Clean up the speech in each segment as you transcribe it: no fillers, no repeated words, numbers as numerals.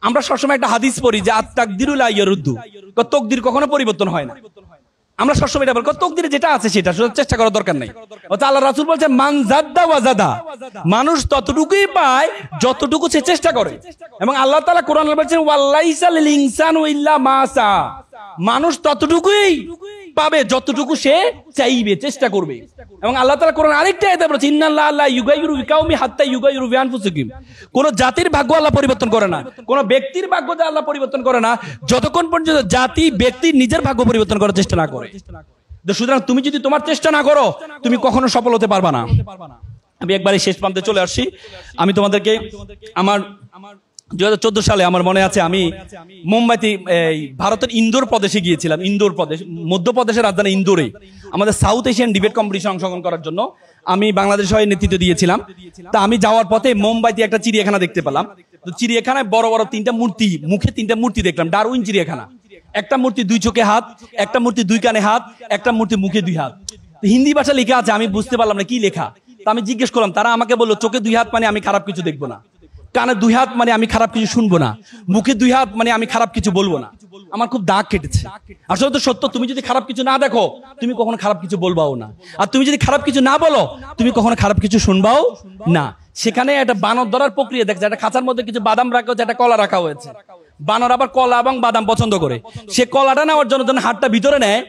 আমরা সবসময় একটা হাদিস পড়ি যে আত-তাকদিরু লা ইয়ারুদ্দু, তাকদীর কখনো পরিবর্তন হয় না। আমরা সবসময় এটা বলি তাকদীরে যেটা আছে সেটা চেষ্টা করার দরকার নাই। অর্থাৎ আল্লাহ রাসূল বলেছেন মান জাদ্দা ওয়াজাদা, মানুষ ততটুকুই পায় যতটুকু সে চেষ্টা করে। এবং আল্লাহ তাআলা কোরআনে বলেছেন ওয়ালাইসা লিল ইনসানু ইল্লা মা সা, মানুষ ততটুকুই পাবে যতটুকু সে চাইবে, চেষ্টা করবে। এবং আল্লাহ তাআলা কোরআন আরেকটা আয়াতে বলেছেন ইন্নাল্লাহা লা ইউগাইয়িরু বিকাউমি হাত্তা ইউগাইয়িরু বিআনফুসিহিম, কোন জাতির ভাগ্য আল্লাহ পরিবর্তন করে না, কোন ব্যক্তির ভাগ্য আল্লাহ পরিবর্তন করে না যতক্ষণ পর্যন্ত জাতি ব্যক্তি নিজের ভাগ্য পরিবর্তন করার চেষ্টা না করে। সুতরাং তুমি যদি তোমার চেষ্টা না করো তুমি কখনো সফল হতে পারবা না। আমি একবারে শেষ প্রান্তে চলে আসছি। আমি তোমাদেরকে আমার 2014 সালে আমার মনে আছে আমি মুম্বাইতে ভারতের ইন্দোর প্রদেশে গিয়েছিলাম। ইন্দোর প্রদেশ মধ্যপ্রদেশের রাজধানী ইন্দোরে আমাদের সাউথ এশিয়ান ডিবেট কম্পিটিশন অংশগ্রহণ করার জন্য আমি বাংলাদেশের হয়ে নেতৃত্ব দিয়েছিলাম। তা আমি যাওয়ার পথে মুম্বাইতে একটা চিড়িয়াখানা দেখতে পেলাম। তো চিড়িয়াখানায় বড় বড় তিনটা মূর্তি, মুখে তিনটা মূর্তি দেখলাম। ডারউইন চিড়িয়াখানা। একটা মূর্তি 2 চোখে হাত, একটা মূর্তি 2 কানে হাত, একটা মূর্তি মুখে 2 হাত। হিন্দি ভাষা লেখা আছে, আমি বুঝতে পারলাম না কি লেখা। তা আমি জিজ্ঞেস করলাম, তারা আমাকে বললো চোখে 2 হাত মানে আমি খারাপ কিছু দেখবো না, কানে 2 হাত মানে আমি খারাপ কিছু শুনবো না, মুখে 2 হাত মানে আমি খারাপ কিছু বলবো না। আমার খুব দাগ কেটেছে। আসলে তো সত্য, তুমি যদি খারাপ কিছু না দেখো তুমি কখনো খারাপ কিছু বলবাও না, আর তুমি যদি খারাপ কিছু না বলো তুমি কখনো খারাপ কিছু শুনবাও না। সেখানে একটা বানর ধরার প্রক্রিয়া দেখছে, একটা খাঁচার মধ্যে কিছু বাদাম রাখা হয়েছে, একটা কলা রাখা হয়েছে। বানর আবার কলা এবং বাদাম পছন্দ করে, সে কলাটা নেওয়ার জন্য যখন হাতটা ভিতরে নেয়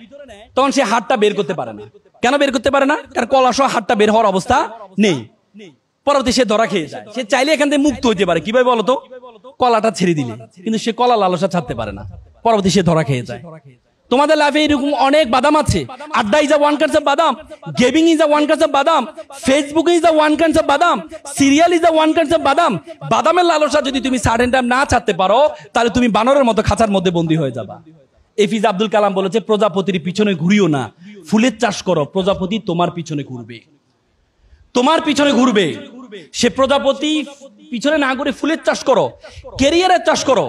তখন সে হাতটা বের করতে পারে না। কেন বের করতে পারে না? কারণ কলা সহ হাতটা বের হওয়ার অবস্থা নেই। পরবর্তী সে ধরা খেয়ে যায়। সে চাইলে এখান থেকে মুক্ত হইতে পারে, কিভাবে বলতো? কলাটা ছেড়ে দিলে, কিন্তু সে কলা লালসা ছাড়তে পারে না, পরবর্তী সে ধরা খেয়ে যায়। তোমাদের লাইফে এরকম অনেক বাদাম আছে। আড্ডা is a one kinds of বাদাম, gaming is a one kinds of বাদাম, Facebook is a one kinds of বাদাম, serial is a one kinds of বাদাম। বাদামের লালসা যদি তুমি সার্টেন টাইম না ছাড়তে পারো তাহলে তুমি বানরের মতো খাঁচার মধ্যে বন্দী হয়ে যাবা। এপিজে আব্দুল কালাম বলেছে প্রজাপতির পিছনে ঘুরিও না, ফুলের চাষ করো, প্রজাপতি তোমার পিছনে ঘুরবে, তোমার পিছনে ঘুরবে। সে প্রজাপতি পিছনে না ঘুরে ফুলের চাষ করো, ক্যারিয়ারের চাষ করো।